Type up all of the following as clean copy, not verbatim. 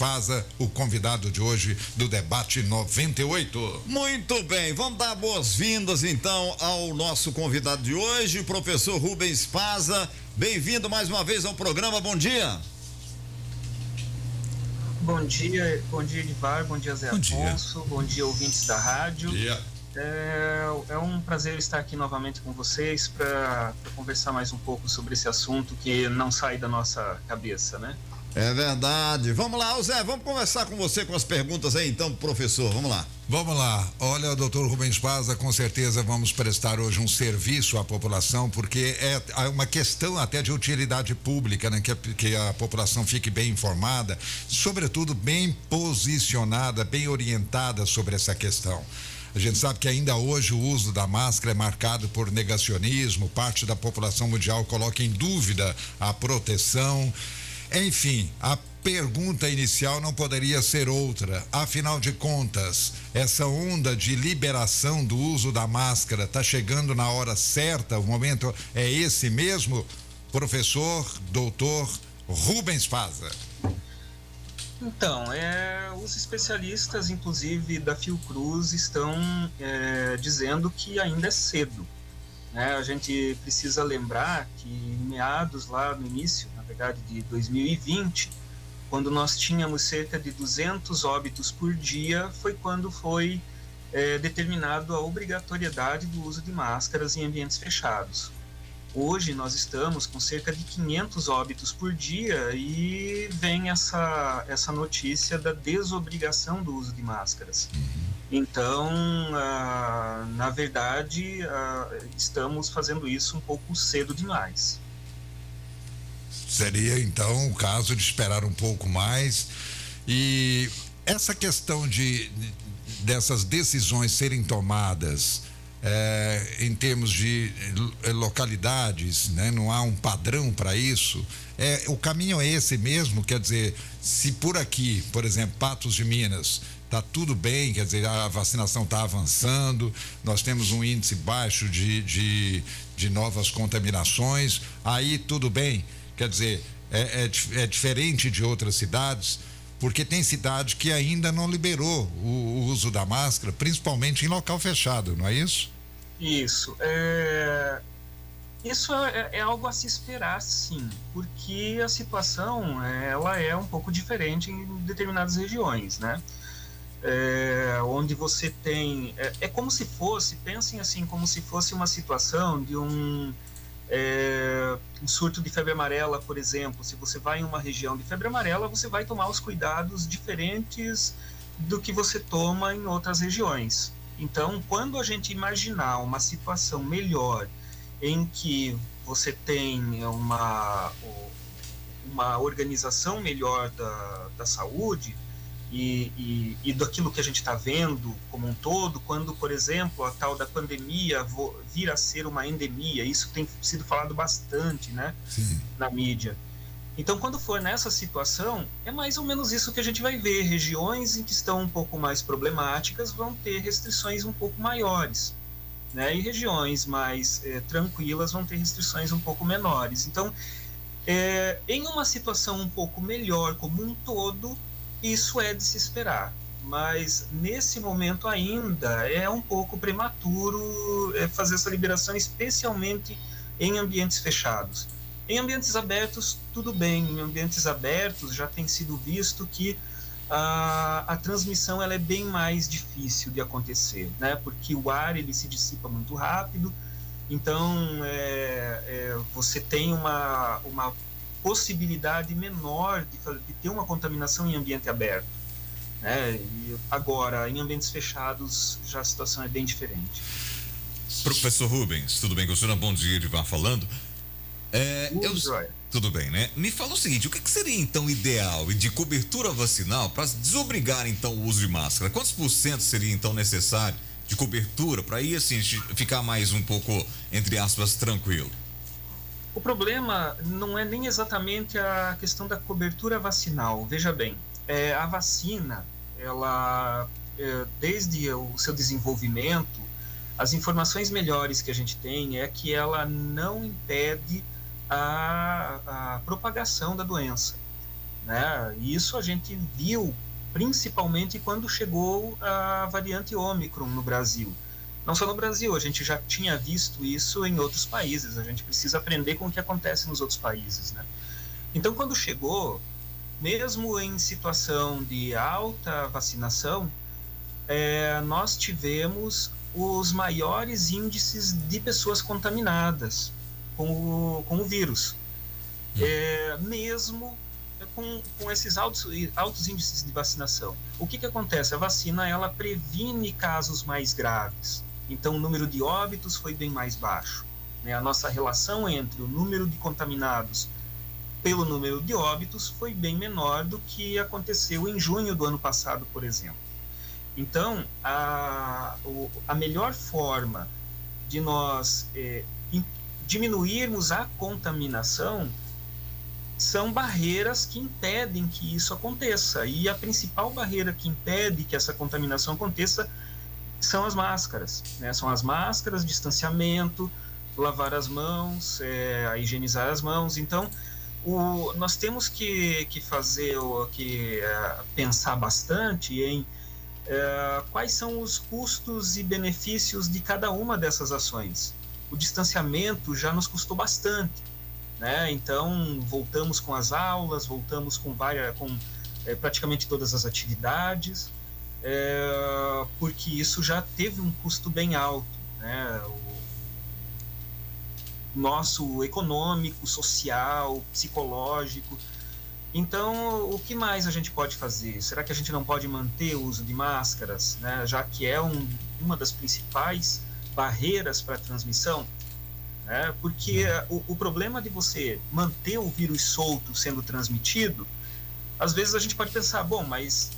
Paza, o convidado de hoje do Debate 98. Muito bem, vamos dar boas-vindas então ao nosso convidado de hoje, o professor Rubens Paza. Bem-vindo mais uma vez ao programa, bom dia. Bom dia, Edivar, bom dia, Zé Afonso, bom dia, ouvintes da rádio. Bom dia. É um prazer estar aqui novamente com vocês para conversar mais um pouco sobre esse assunto que não sai da nossa cabeça, né? É verdade. Vamos lá, Zé, vamos conversar com você com as perguntas aí então, professor, vamos lá. Vamos lá. Olha, doutor Rubens Paza, com certeza vamos prestar hoje um serviço à população, porque é uma questão até de utilidade pública, né? Que a população fique bem informada, sobretudo bem posicionada, bem orientada sobre essa questão. A gente sabe que ainda hoje o uso da máscara é marcado por negacionismo, parte da população mundial coloca em dúvida a proteção. Enfim, a pergunta inicial não poderia ser outra. Afinal de contas, essa onda de liberação do uso da máscara está chegando na hora certa? O momento é esse mesmo? Professor, doutor Rubens Paza. Então, os especialistas, inclusive da Fiocruz, estão dizendo que ainda é cedo. A gente precisa lembrar que em meados lá no início, na verdade, de 2020, quando nós tínhamos cerca de 200 óbitos por dia, foi quando foi determinado a obrigatoriedade do uso de máscaras em ambientes fechados. Hoje nós estamos com cerca de 500 óbitos por dia e vem essa notícia da desobrigação do uso de máscaras. Então, na verdade, estamos fazendo isso um pouco cedo demais. Seria, então, o caso de esperar um pouco mais. E essa questão dessas decisões serem tomadas em termos de localidades, né? Não há um padrão para isso. O caminho é esse mesmo, quer dizer, se por aqui, por exemplo, Patos de Minas, está tudo bem, quer dizer, a vacinação está avançando, nós temos um índice baixo de novas contaminações, aí tudo bem, quer dizer, é diferente de outras cidades, porque tem cidade que ainda não liberou o uso da máscara, principalmente em local fechado, não é isso? Isso. Isso é algo a se esperar, sim, porque a situação ela é um pouco diferente em determinadas regiões, né? Onde você tem... É como se fosse, pensem assim, como se fosse uma situação de um surto de febre amarela, por exemplo. Se você vai em uma região de febre amarela, você vai tomar os cuidados diferentes do que você toma em outras regiões. Então, quando a gente imaginar uma situação melhor, em que você tem uma organização melhor da saúde, e daquilo que a gente está vendo como um todo, quando, por exemplo, a tal da pandemia vir a ser uma endemia, isso tem sido falado bastante, né, na mídia. Então, quando for nessa situação, é mais ou menos isso que a gente vai ver. Regiões em que estão um pouco mais problemáticas vão ter restrições um pouco maiores, né, e regiões mais tranquilas vão ter restrições um pouco menores. Então, em uma situação um pouco melhor como um todo, isso é de se esperar, mas nesse momento ainda é um pouco prematuro fazer essa liberação, especialmente em ambientes fechados. Em ambientes abertos, tudo bem. Em ambientes abertos já tem sido visto que a transmissão ela é bem mais difícil de acontecer, né? Porque o ar ele se dissipa muito rápido, então você tem uma possibilidade menor de ter uma contaminação em ambiente aberto, né? E agora, em ambientes fechados, já a situação é bem diferente. Professor Rubens, tudo bem com o senhor? Bom dia, Edivar falando. Tudo bem, né? Me fala o seguinte, o que seria então ideal e de cobertura vacinal para desobrigar então o uso de máscara? Quantos por cento seria então necessário de cobertura para aí assim ficar mais um pouco, entre aspas, tranquilo? O problema não é nem exatamente a questão da cobertura vacinal. Veja bem, a vacina, ela, desde o seu desenvolvimento, as informações melhores que a gente tem é que ela não impede a propagação da doença. né? E isso a gente viu principalmente quando chegou a variante Ômicron no Brasil. Não só no Brasil, a gente já tinha visto isso em outros países, a gente precisa aprender com o que acontece nos outros países, né? Então, quando chegou, mesmo em situação de alta vacinação, nós tivemos os maiores índices de pessoas contaminadas com o vírus. Mesmo com esses altos índices de vacinação. O que acontece? A vacina, ela previne casos mais graves. Então, o número de óbitos foi bem mais baixo, né? A nossa relação entre o número de contaminados pelo número de óbitos foi bem menor do que aconteceu em junho do ano passado, por exemplo. Então, a melhor forma de nós diminuirmos a contaminação são barreiras que impedem que isso aconteça. E a principal barreira que impede que essa contaminação aconteça são as máscaras, né? São as máscaras, distanciamento, lavar as mãos, higienizar as mãos. Então, nós temos que pensar bastante em quais são os custos e benefícios de cada uma dessas ações. O distanciamento já nos custou bastante, né? Então, voltamos com as aulas, voltamos com praticamente todas as atividades, porque isso já teve um custo bem alto, né? Nosso econômico, social, psicológico. Então, o que mais a gente pode fazer? Será que a gente não pode manter o uso de máscaras, né? Já que é uma das principais barreiras para a transmissão? Porque o problema de você manter o vírus solto sendo transmitido, às vezes a gente pode pensar, bom, mas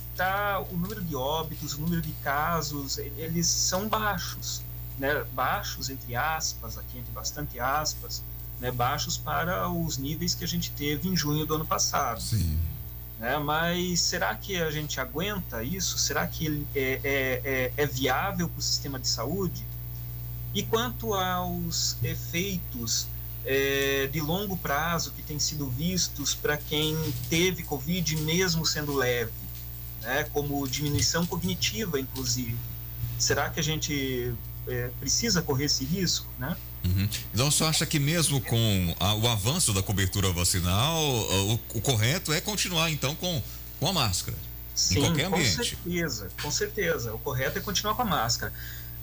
o número de óbitos, o número de casos, eles são baixos, né? Baixos, entre aspas, aqui entre bastante aspas, né? Baixos para os níveis que a gente teve em junho do ano passado. Sim. Mas será que a gente aguenta isso? Será que ele é viável para o sistema de saúde? E quanto aos efeitos de longo prazo que têm sido vistos para quem teve Covid mesmo sendo leve, né? Como diminuição cognitiva, inclusive. Será que a gente precisa correr esse risco, né? Uhum. Então, você acha que mesmo com o avanço da cobertura vacinal, o correto é continuar, então, com a máscara? Sim, em qualquer ambiente? Com certeza. O correto é continuar com a máscara.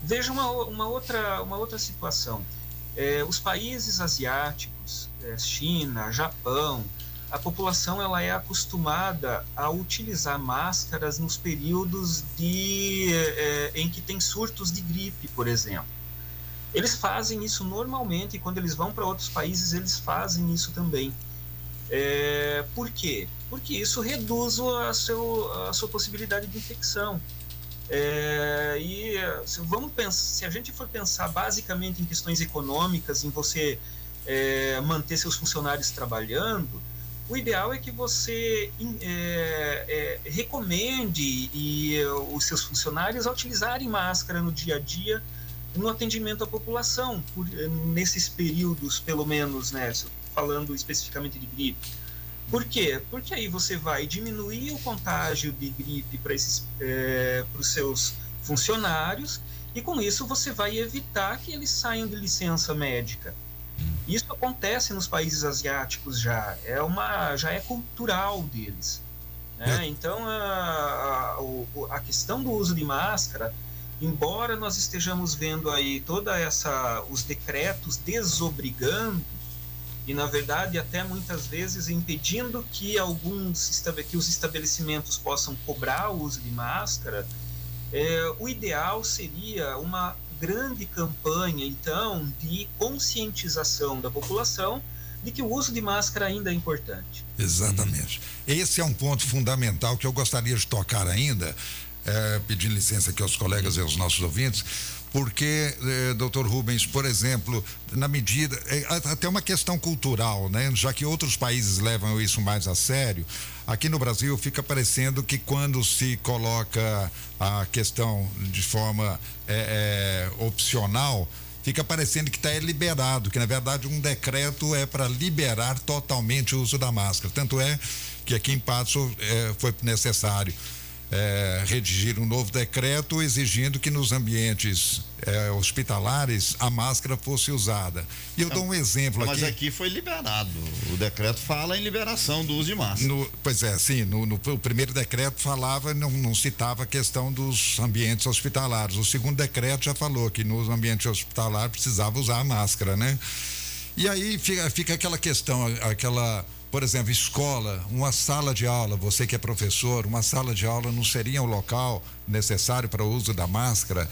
Veja uma outra situação. Os países asiáticos, China, Japão, a população ela é acostumada a utilizar máscaras nos períodos em que tem surtos de gripe, por exemplo. Eles fazem isso normalmente e quando eles vão para outros países, eles fazem isso também. Por quê? Porque isso reduz a sua possibilidade de infecção. Se a gente for pensar basicamente em questões econômicas, em você manter seus funcionários trabalhando, o ideal é que você recomende os seus funcionários a utilizarem máscara no dia a dia no atendimento à população, nesses períodos, pelo menos, né, falando especificamente de gripe. Por quê? Porque aí você vai diminuir o contágio de gripe para os seus funcionários e com isso você vai evitar que eles saiam de licença médica. Isso acontece nos países asiáticos já é cultural deles, né? Então a questão do uso de máscara, embora nós estejamos vendo aí os decretos desobrigando e na verdade até muitas vezes impedindo que os estabelecimentos possam cobrar o uso de máscara, o ideal seria uma grande campanha então de conscientização da população de que o uso de máscara ainda é importante. Exatamente. Esse é um ponto fundamental que eu gostaria de tocar ainda, pedindo licença aqui aos colegas e aos nossos ouvintes, porque, doutor Rubens, por exemplo, na medida, até uma questão cultural, né? Já que outros países levam isso mais a sério, aqui no Brasil fica parecendo que quando se coloca a questão de forma opcional, fica parecendo que está liberado, que na verdade um decreto é para liberar totalmente o uso da máscara. Tanto é que aqui em Patos foi necessário redigir um novo decreto exigindo que nos ambientes hospitalares a máscara fosse usada. E eu dou um exemplo aqui. Mas aqui foi liberado. O decreto fala em liberação do uso de máscara. Pois é, sim. O primeiro decreto falava, não citava a questão dos ambientes hospitalares. O segundo decreto já falou que nos ambientes hospitalares precisava usar a máscara, né? E aí fica aquela questão, por exemplo, escola, uma sala de aula, você que é professor, uma sala de aula não seria um local necessário para o uso da máscara?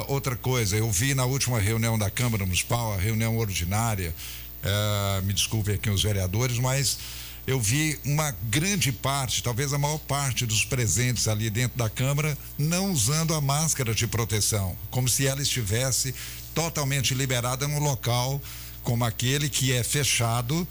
Outra coisa, eu vi na última reunião da Câmara Municipal, a reunião ordinária, me desculpem aqui os vereadores, mas eu vi uma grande parte, talvez a maior parte dos presentes ali dentro da Câmara não usando a máscara de proteção, como se ela estivesse totalmente liberada num local como aquele que é fechado,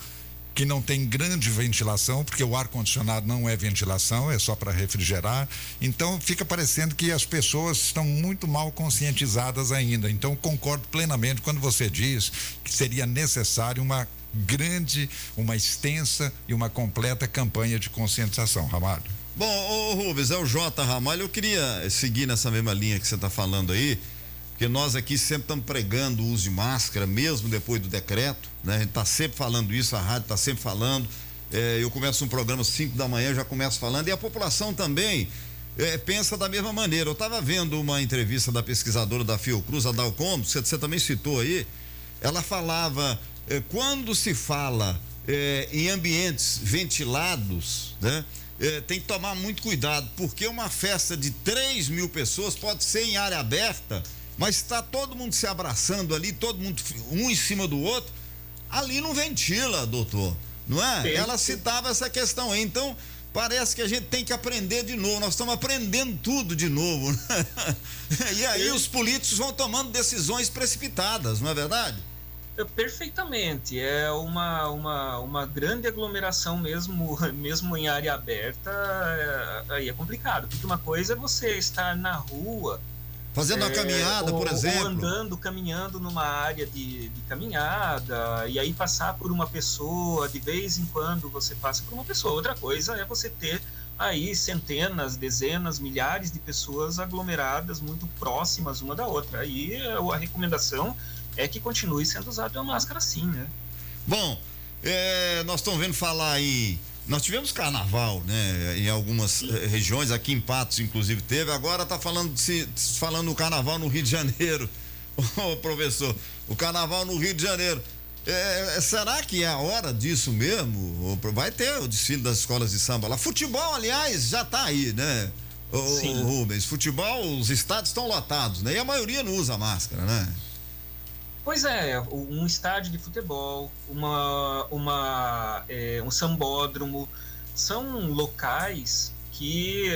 que não tem grande ventilação, porque o ar-condicionado não é ventilação, é só para refrigerar. Então, fica parecendo que as pessoas estão muito mal conscientizadas ainda. Então, concordo plenamente quando você diz que seria necessário uma extensa e uma completa campanha de conscientização. Ramalho. Bom, Rubens, é o J. Ramalho. Eu queria seguir nessa mesma linha que você está falando aí, porque nós aqui sempre estamos pregando o uso de máscara, mesmo depois do decreto, né? A gente está sempre falando isso, a rádio está sempre falando. Eu começo um programa às 5 da manhã, já começo falando, e a população também pensa da mesma maneira. Eu estava vendo uma entrevista da pesquisadora da Fiocruz, a Dalcom, você também citou aí. Ela falava, quando se fala em ambientes ventilados, né? Tem que tomar muito cuidado, porque uma festa de 3.000 pessoas pode ser em área aberta, mas está todo mundo se abraçando ali, todo mundo um em cima do outro, ali não ventila, doutor, não é? Ela citava essa questão aí, então parece que a gente tem que aprender de novo, nós estamos aprendendo tudo de novo, né? E aí os políticos vão tomando decisões precipitadas, não é verdade? Perfeitamente, é uma grande aglomeração mesmo em área aberta, aí é complicado, porque uma coisa é você estar na rua, fazendo uma caminhada, por exemplo. Ou caminhando numa área de caminhada, e aí passar por uma pessoa, de vez em quando você passa por uma pessoa. Outra coisa é você ter aí centenas, dezenas, milhares de pessoas aglomeradas, muito próximas uma da outra. Aí a recomendação é que continue sendo usada a máscara sim, né? Bom, nós estamos vendo falar aí. Nós tivemos carnaval, né? Em algumas regiões, aqui em Patos, inclusive, teve. Agora está falando do carnaval no Rio de Janeiro, professor. O carnaval no Rio de Janeiro. Será que é a hora disso mesmo? Vai ter o desfile das escolas de samba lá. Futebol, aliás, já está aí, né? O Rubens, futebol, os estádios estão lotados, né? E a maioria não usa máscara, né? Pois é, um estádio de futebol, um sambódromo, são locais que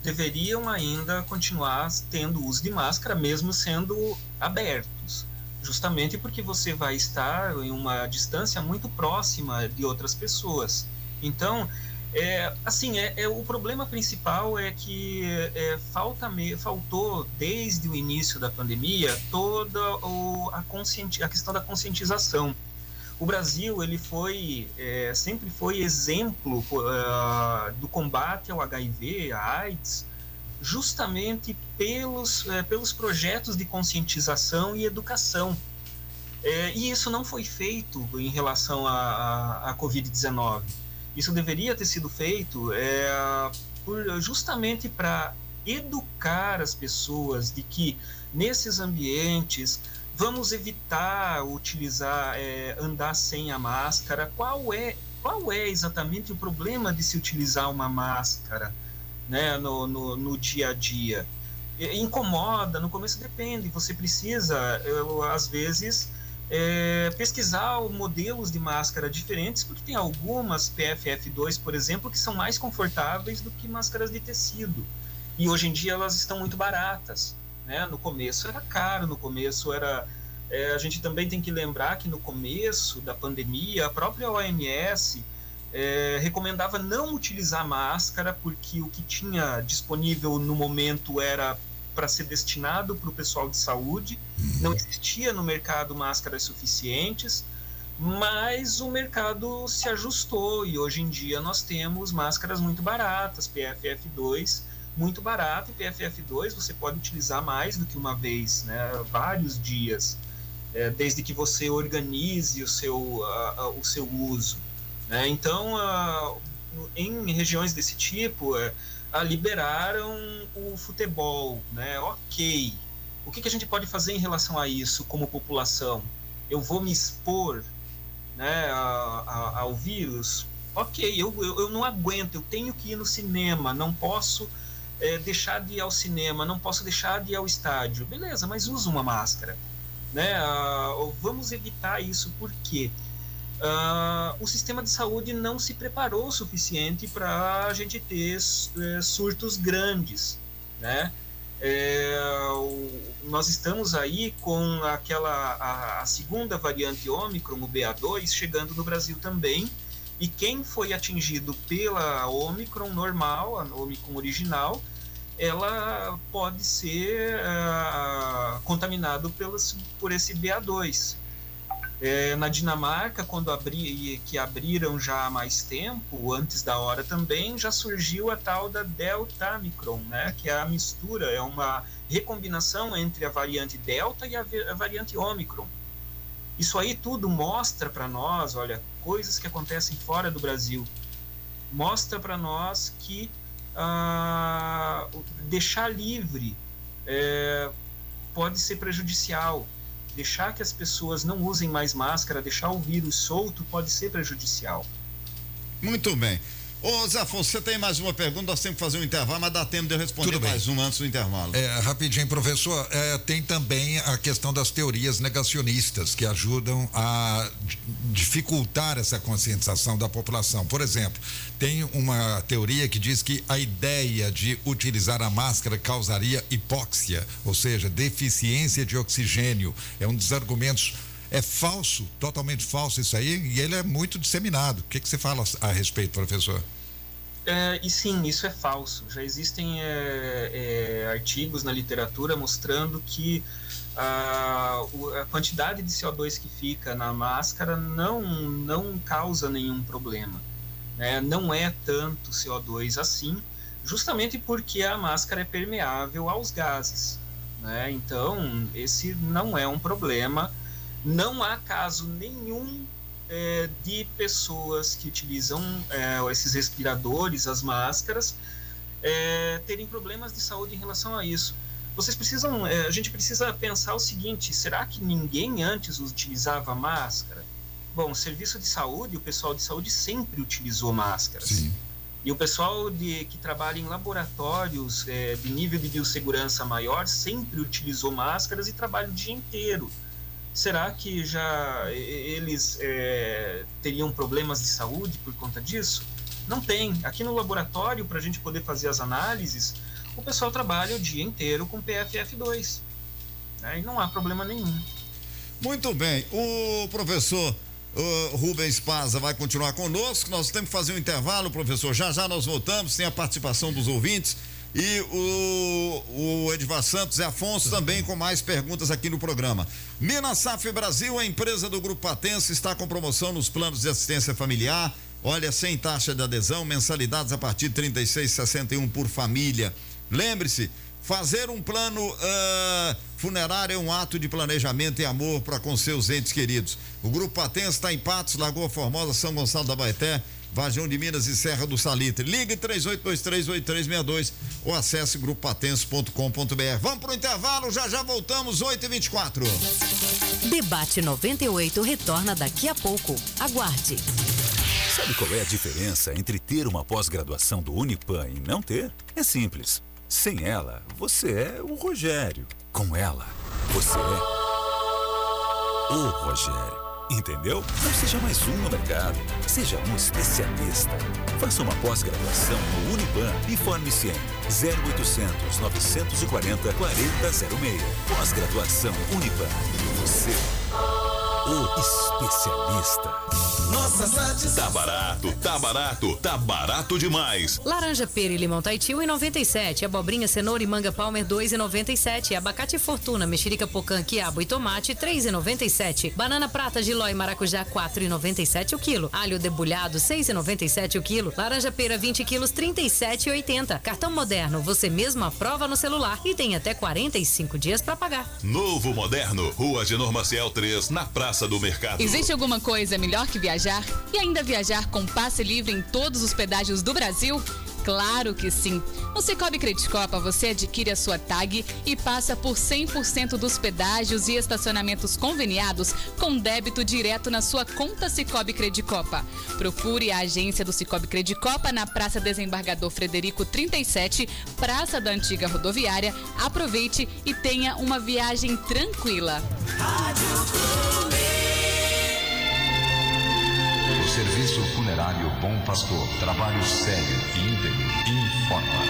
deveriam ainda continuar tendo uso de máscara, mesmo sendo abertos, justamente porque você vai estar em uma distância muito próxima de outras pessoas. Então, o problema principal é que faltou desde o início da pandemia toda a questão da conscientização. O Brasil sempre foi exemplo do combate ao HIV, à AIDS, justamente pelos projetos de conscientização e educação. E isso não foi feito em relação à Covid-19. Isso deveria ter sido feito justamente para educar as pessoas de que nesses ambientes vamos evitar andar sem a máscara. Qual é exatamente o problema de se utilizar uma máscara, né, no dia a dia? Incomoda, no começo depende, você precisa, às vezes, pesquisar modelos de máscara diferentes, porque tem algumas PFF2, por exemplo, que são mais confortáveis do que máscaras de tecido, e hoje em dia elas estão muito baratas, né? No começo era caro, no começo a gente também tem que lembrar que no começo da pandemia a própria OMS recomendava não utilizar máscara, porque o que tinha disponível no momento era para ser destinado para o pessoal de saúde, não existia no mercado máscaras suficientes, mas o mercado se ajustou e hoje em dia nós temos máscaras muito baratas, PFF2 muito barato, e PFF2 você pode utilizar mais do que uma vez, né, vários dias, desde que você organize o seu uso, né? Então, em regiões desse tipo, liberaram o futebol, né? Ok, o que a gente pode fazer em relação a isso como população? Eu vou me expor, né, ao vírus? Ok, eu não aguento, eu tenho que ir no cinema, não posso deixar de ir ao cinema, não posso deixar de ir ao estádio. Beleza, mas usa uma máscara, né? Vamos evitar isso, porque o sistema de saúde não se preparou o suficiente para a gente ter surtos grandes, né? Nós estamos aí com a segunda variante Ômicron, o BA2, chegando no Brasil também, e quem foi atingido pela Ômicron normal, a Ômicron original, ela pode ser contaminado por esse BA2. Na Dinamarca, quando abriram já há mais tempo, antes da hora também, já surgiu a tal da Deltamicron, né? Que é a mistura, é uma recombinação entre a variante Delta e a variante Ômicron. Isso aí tudo mostra para nós, olha, coisas que acontecem fora do Brasil. Mostra para nós que deixar livre pode ser prejudicial. Deixar que as pessoas não usem mais máscara, deixar o vírus solto pode ser prejudicial. Muito bem. Ô Zé Afonso, você tem mais uma pergunta? Nós temos que fazer um intervalo, mas dá tempo de eu responder mais uma antes do intervalo. Rapidinho, professor, tem também a questão das teorias negacionistas que ajudam a dificultar essa conscientização da população. Por exemplo, tem uma teoria que diz que a ideia de utilizar a máscara causaria hipóxia, ou seja, deficiência de oxigênio. É um dos argumentos. É falso, totalmente falso isso aí, e ele é muito disseminado. O que você fala a respeito, professor? E sim, isso é falso. Já existem artigos na literatura mostrando que a quantidade de CO2 que fica na máscara não causa nenhum problema, né? Não é tanto CO2 assim, justamente porque a máscara é permeável aos gases, né? Então, esse não é um problema. Não há caso nenhum de pessoas que utilizam esses respiradores, as máscaras, terem problemas de saúde em relação a isso. A gente precisa pensar o seguinte: será que ninguém antes utilizava máscara? Bom, o serviço de saúde, o pessoal de saúde sempre utilizou máscaras. Sim. E o pessoal que trabalha em laboratórios de nível de biossegurança maior sempre utilizou máscaras e trabalha o dia inteiro. Será que eles teriam problemas de saúde por conta disso? Não tem. Aqui no laboratório, para a gente poder fazer as análises, o pessoal trabalha o dia inteiro com PFF2, né? E não há problema nenhum. Muito bem. O professor Rubens Paza vai continuar conosco. Nós temos que fazer um intervalo, professor. Já nós voltamos. Tem a participação dos ouvintes. E o Edivar Santos e Afonso também com mais perguntas aqui no programa. Minasaf Brasil, a empresa do Grupo Patense, está com promoção nos planos de assistência familiar. Olha, sem taxa de adesão, mensalidades a partir de R$ 36,61 por família. Lembre-se, fazer um plano funerário é um ato de planejamento e amor para com seus entes queridos. O Grupo Patense está em Patos, Lagoa Formosa, São Gonçalo da Baeté, Vargem de Minas e Serra do Salitre. Ligue 3823-8362 ou acesse grupopatense.com.br. Vamos pro intervalo, já voltamos, 8h24. Debate 98 retorna daqui a pouco. Aguarde. Sabe qual é a diferença entre ter uma pós-graduação do Unipan e não ter? É simples. Sem ela, você é o Rogério. Com ela, você é o Rogério. Entendeu? Não seja mais um no mercado. Seja um especialista. Faça uma pós-graduação no Unipan e forme-se em 0800 940 4006. Pós-graduação Unipan. Você o especialista. Nossa satisfação. Tá barato demais. Laranja, pera e limão Tahiti 1,97. Abobrinha, cenoura e manga Palmer 2,97. Abacate Fortuna, mexerica pocã, quiabo e tomate 3,97. Banana prata, jiló e maracujá 4,97 o quilo. Alho debulhado 6,97 o quilo. Laranja pera 20 quilos 37,80. Cartão Moderno, você mesmo aprova no celular e tem até 45 dias para pagar. Novo Moderno, Rua Agenor Maciel 3, na Praça do Mercado. Existe alguma coisa melhor que viajar e ainda viajar com passe livre em todos os pedágios do Brasil? Claro que sim! No Cicobi Credicopa você adquire a sua tag e passa por 100% dos pedágios e estacionamentos conveniados com débito direto na sua conta Cicobi Credicopa. Procure a agência do Cicobi Credicopa na Praça Desembargador Frederico 37, Praça da Antiga Rodoviária. Aproveite e tenha uma viagem tranquila. O Serviço Funerário Bom Pastor, trabalho sério e íntegro, informa.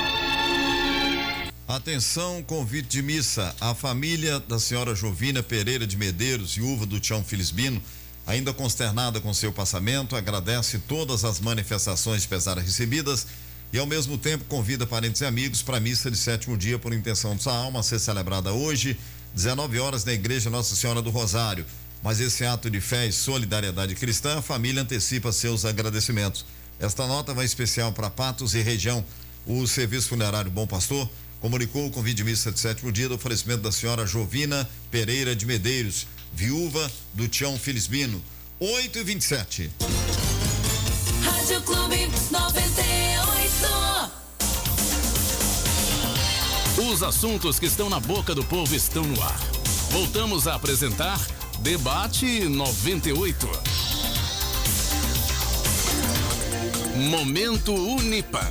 Atenção, convite de missa. A família da senhora Jovina Pereira de Medeiros, viúva do Tião Felisbino, ainda consternada com seu passamento, agradece todas as manifestações de pesar recebidas e ao mesmo tempo convida parentes e amigos para a missa de 7º dia por intenção de sua alma a ser celebrada hoje, 19 horas na Igreja Nossa Senhora do Rosário. Mas esse ato de fé e solidariedade cristã, a família antecipa seus agradecimentos. Esta nota vai especial para Patos e região. O Serviço Funerário Bom Pastor comunicou o convite de missa de 7º dia do falecimento da senhora Jovina Pereira de Medeiros, viúva do Tião Felisbino. 8h27. Rádio Clube 98. Os assuntos que estão na boca do povo estão no ar. Voltamos a apresentar Debate 98. Momento Unipan.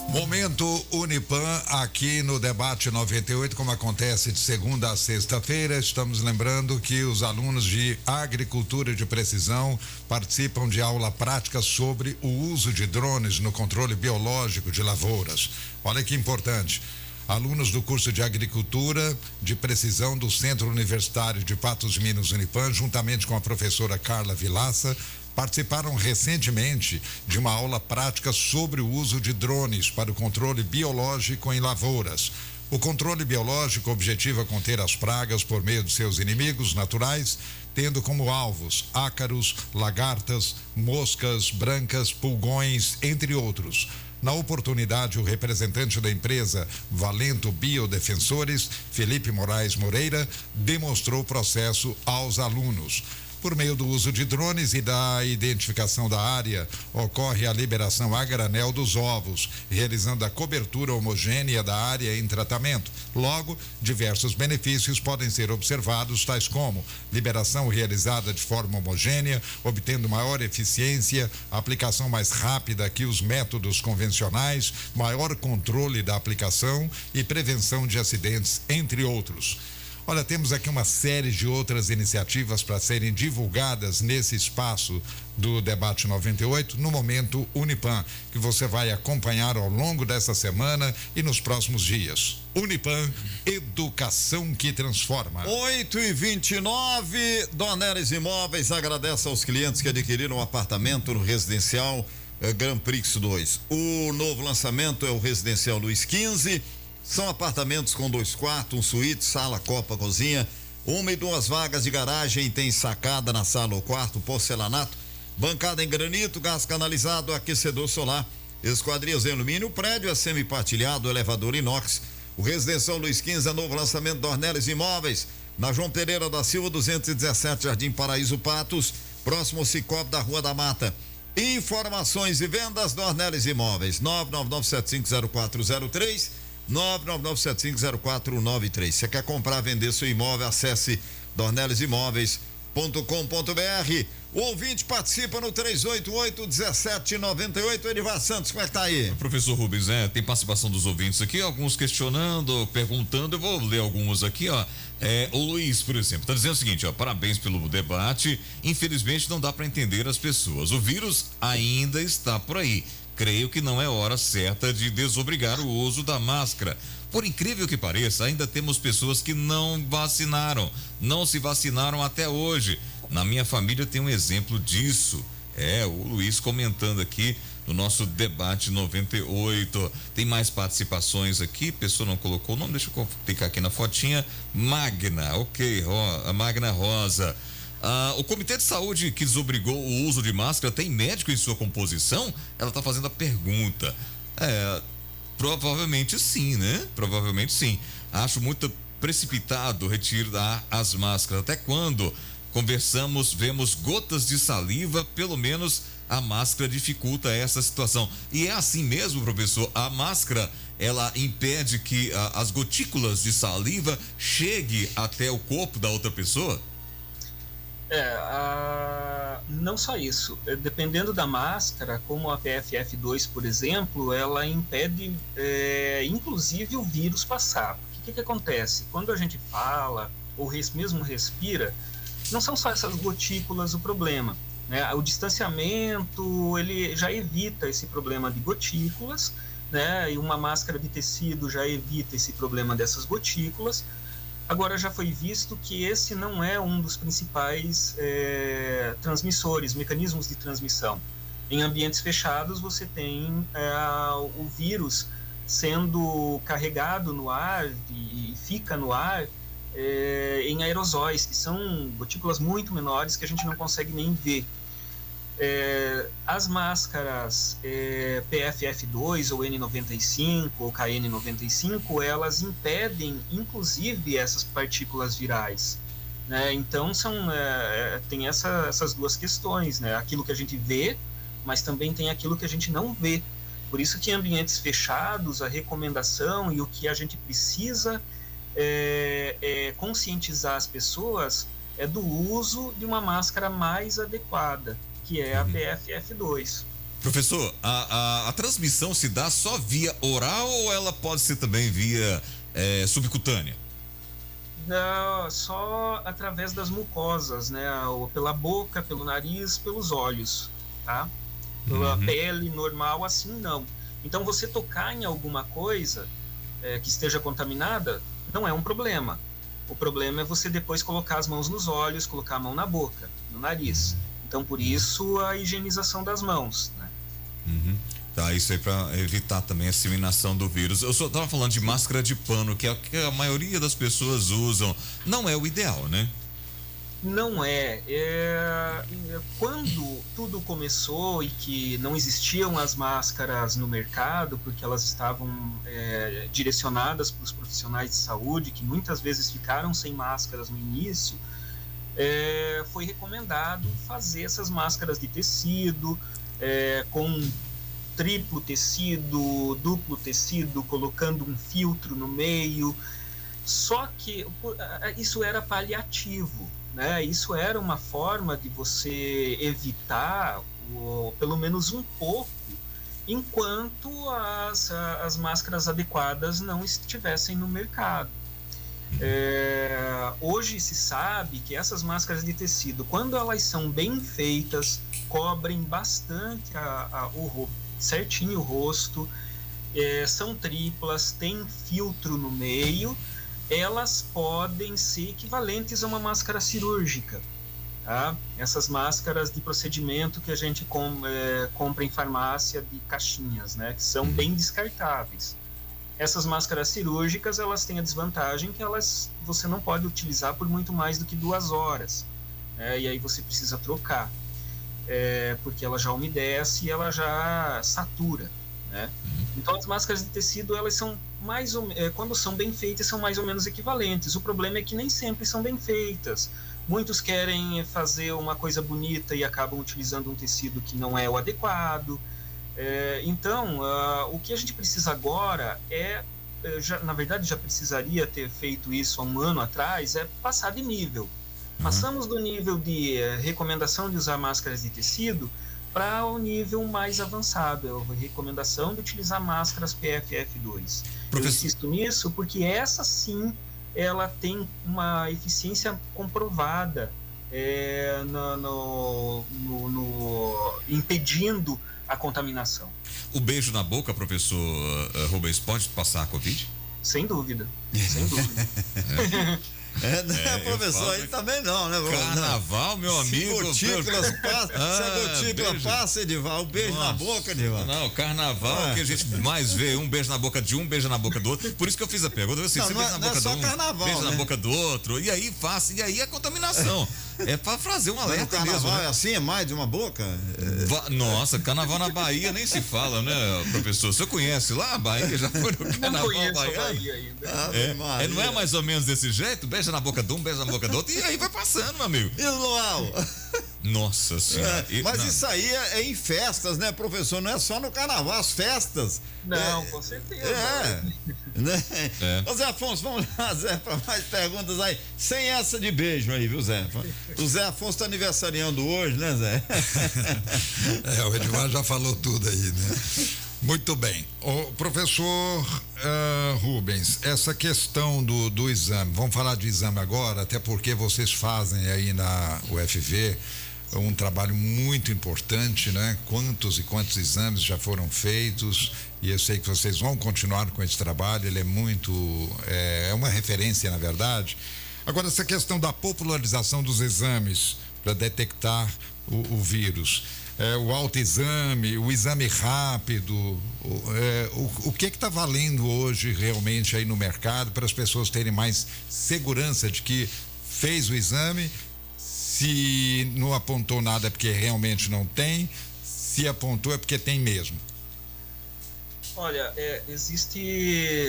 Momento Unipan aqui no Debate 98, como acontece de segunda a sexta-feira. Estamos lembrando que os alunos de Agricultura de Precisão participam de aula prática sobre o uso de drones no controle biológico de lavouras. Olha que importante. Alunos do curso de Agricultura de Precisão do Centro Universitário de Patos de Minas Unipan, juntamente com a professora Carla Vilaça, participaram recentemente de uma aula prática sobre o uso de drones para o controle biológico em lavouras. O controle biológico objetiva conter as pragas por meio de seus inimigos naturais, tendo como alvos ácaros, lagartas, moscas brancas, pulgões, entre outros. Na oportunidade, o representante da empresa Valento Biodefensores, Felipe Moraes Moreira, demonstrou o processo aos alunos. Por meio do uso de drones e da identificação da área, ocorre a liberação a granel dos ovos, realizando a cobertura homogênea da área em tratamento. Logo, diversos benefícios podem ser observados, tais como liberação realizada de forma homogênea, obtendo maior eficiência, aplicação mais rápida que os métodos convencionais, maior controle da aplicação e prevenção de acidentes, entre outros. Olha, temos aqui uma série de outras iniciativas para serem divulgadas nesse espaço do Debate 98, no Momento Unipan, que você vai acompanhar ao longo dessa semana e nos próximos dias. Unipan, educação que transforma. 8h29, Dornelles Imóveis agradece aos clientes que adquiriram um apartamento no residencial Grand Prix 2. O novo lançamento é o residencial Luiz 15. São apartamentos com 2 quartos, um suíte, sala, copa, cozinha, 1 e 2 vagas de garagem, tem sacada na sala ou quarto, porcelanato, bancada em granito, gás canalizado, aquecedor solar, esquadrias em alumínio, o prédio é semi-partilhado, elevador inox. O residencial Luiz 15 é novo lançamento Dornelles Imóveis, na João Pereira da Silva 217, Jardim Paraíso Patos, próximo ao Cicobi da Rua da Mata. Informações e vendas Dornelles Imóveis, 999750403, 999750493. Você quer comprar, vender seu imóvel, acesse dornellesimóveis.com.br. O ouvinte participa no 388-1798. Edivar Santos, como é que tá aí? Professor Rubens, tem participação dos ouvintes aqui, alguns questionando, perguntando, eu vou ler alguns aqui, ó. O Luiz, por exemplo, tá dizendo o seguinte, ó: parabéns pelo debate, infelizmente não dá para entender as pessoas, o vírus ainda está por aí. creio que não é hora certa de desobrigar o uso da máscara. Por incrível que pareça, ainda temos pessoas que não se vacinaram até hoje. Na minha família tem um exemplo disso. O Luiz comentando aqui no nosso debate 98. Tem mais participações aqui, pessoa não colocou o nome, deixa eu clicar aqui na fotinha. Magna, ok, a Magna Rosa. O Comitê de Saúde que desobrigou o uso de máscara tem médico em sua composição? Ela está fazendo a pergunta. Provavelmente sim, né? Provavelmente sim. Acho muito precipitado retirar as máscaras. Até quando conversamos, vemos gotas de saliva, pelo menos a máscara dificulta essa situação. E é assim mesmo, professor? A máscara, ela impede que as gotículas de saliva chegue até o corpo da outra pessoa? Não só isso. Dependendo da máscara, como a PFF2, por exemplo, ela impede, inclusive, o vírus passar. O que acontece? Quando a gente fala, ou mesmo respira, não são só essas gotículas o problema, né? O distanciamento, ele já evita esse problema de gotículas, né? E uma máscara de tecido já evita esse problema dessas gotículas. Agora, já foi visto que esse não é um dos principais transmissores, mecanismos de transmissão. Em ambientes fechados, você tem o vírus sendo carregado no ar e fica no ar em aerosóis, que são gotículas muito menores que a gente não consegue nem ver. As máscaras PFF2 ou N95 ou KN95, elas impedem inclusive essas partículas virais, né? Então tem essas duas questões, né? Aquilo que a gente vê, mas também tem aquilo que a gente não vê. Por isso que em ambientes fechados, a recomendação e o que a gente precisa conscientizar as pessoas é do uso de uma máscara mais adequada, que é a PFF2. Professor, a transmissão se dá só via oral ou ela pode ser também via subcutânea? Não, só através das mucosas, né? Ou pela boca, pelo nariz, pelos olhos, tá? Pela pele normal, assim não. Então, você tocar em alguma coisa que esteja contaminada não é um problema. O problema é você depois colocar as mãos nos olhos, colocar a mão na boca, no nariz. Então, por isso, a higienização das mãos, né? Tá, isso aí para evitar também a disseminação do vírus. Eu só estava falando de máscara de pano, que é o que a maioria das pessoas usam. Não é o ideal, né? Não é. Quando tudo começou e que não existiam as máscaras no mercado, porque elas estavam direcionadas para os profissionais de saúde, que muitas vezes ficaram sem máscaras no início, foi recomendado fazer essas máscaras de tecido, com triplo tecido, duplo tecido, colocando um filtro no meio. Só que isso era paliativo, né? Isso era uma forma de você evitar, pelo menos um pouco, enquanto as máscaras adequadas não estivessem no mercado. Hoje se sabe que essas máscaras de tecido, quando elas são bem feitas, cobrem bastante certinho o rosto, são triplas, tem filtro no meio, elas podem ser equivalentes a uma máscara cirúrgica, tá? Essas máscaras de procedimento que a gente compra em farmácia de caixinhas, né? Que são bem descartáveis. Essas máscaras cirúrgicas, elas têm a desvantagem que você não pode utilizar por muito mais do que 2 horas, né? E aí você precisa trocar, porque ela já umedece e ela já satura, né? Então as máscaras de tecido, elas são quando são bem feitas, são mais ou menos equivalentes. O problema é que nem sempre são bem feitas. Muitos querem fazer uma coisa bonita e acabam utilizando um tecido que não é o adequado. Então, o que a gente precisa agora na verdade já precisaria ter feito isso há um ano atrás, é passar de nível. Passamos do nível de recomendação de usar máscaras de tecido para o nível mais avançado, a recomendação de utilizar máscaras PFF2. Eu insisto nisso porque essa sim, ela tem uma eficiência comprovada impedindo a contaminação. O beijo na boca, professor Rubens, pode passar a Covid? Sem dúvida, sem dúvida. Professor, aí também não, né? Carnaval, meu amigo. Se a gotícula passa, Edival, um beijo na boca, Edival. Não, carnaval que a gente mais vê, um beijo na boca de um, beijo na boca do outro. Por isso que eu fiz a pergunta, assim, você beija na boca de um, carnaval, beijo na boca do outro, e aí é contaminação. É pra fazer um alerta carnaval mesmo. Né? É assim, é mais de uma boca? Nossa, carnaval na Bahia nem se fala, né, professor? O senhor conhece lá a Bahia? Já foi no carnaval não conheço baiano? a Bahia ainda. Não é mais ou menos desse jeito? Beija na boca de um, beija na boca do outro, e aí vai passando, meu amigo. E o Luau? Nossa senhora. Isso aí é em festas, né, professor? Não é só no carnaval, as festas. Não, com certeza. Ô Zé Afonso, vamos lá, Zé, para mais perguntas aí. Sem essa de beijo aí, viu, Zé? O Zé Afonso tá aniversariando hoje, né, Zé? O Edmar já falou tudo aí, né? Muito bem. O professor Rubens, essa questão do exame, vamos falar de exame agora, até porque vocês fazem aí na UFV um trabalho muito importante, né? Quantos e quantos exames já foram feitos, e eu sei que vocês vão continuar com esse trabalho, ele é muito, é uma referência, na verdade. Agora, essa questão da popularização dos exames para detectar o vírus, o autoexame, o exame rápido, o que está valendo hoje realmente aí no mercado para as pessoas terem mais segurança de que fez o exame, se não apontou nada é porque realmente não tem, se apontou é porque tem mesmo. Olha, existe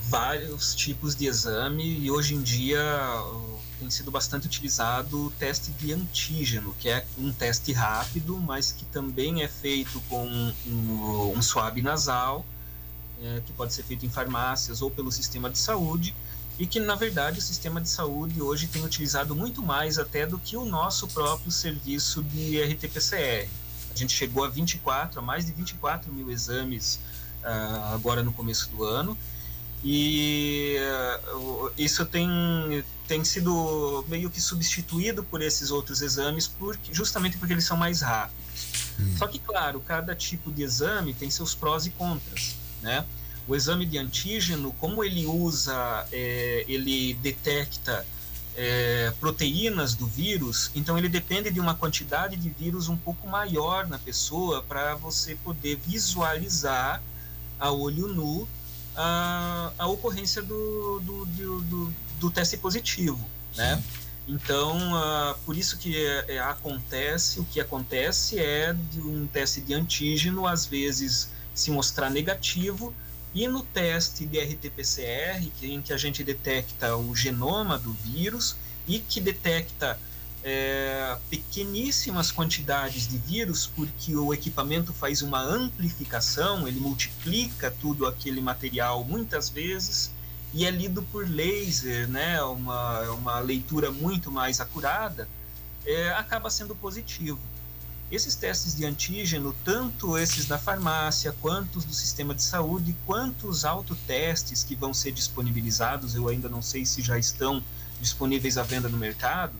vários tipos de exame e hoje em dia tem sido bastante utilizado o teste de antígeno, que é um teste rápido, mas que também é feito com um swab nasal, que pode ser feito em farmácias ou pelo sistema de saúde, e que, na verdade, o sistema de saúde hoje tem utilizado muito mais até do que o nosso próprio serviço de RT-PCR. A gente chegou a mais de 24 mil exames agora no começo do ano, e isso tem sido meio que substituído por esses outros exames, justamente porque eles são mais rápidos. Só que, claro, cada tipo de exame tem seus prós e contras, né? O exame de antígeno, como ele ele detecta proteínas do vírus, então ele depende de uma quantidade de vírus um pouco maior na pessoa para você poder visualizar a olho nu a ocorrência do teste positivo, né? Então, por isso que o que acontece é de um teste de antígeno, às vezes, se mostrar negativo, e no teste de RT-PCR, em que a gente detecta o genoma do vírus e que detecta pequeníssimas quantidades de vírus, porque o equipamento faz uma amplificação, ele multiplica tudo aquele material muitas vezes e é lido por laser, né? Uma leitura muito mais acurada, acaba sendo positivo. Esses testes de antígeno, tanto esses da farmácia, quanto os do sistema de saúde, quanto os autotestes que vão ser disponibilizados, eu ainda não sei se já estão disponíveis à venda no mercado,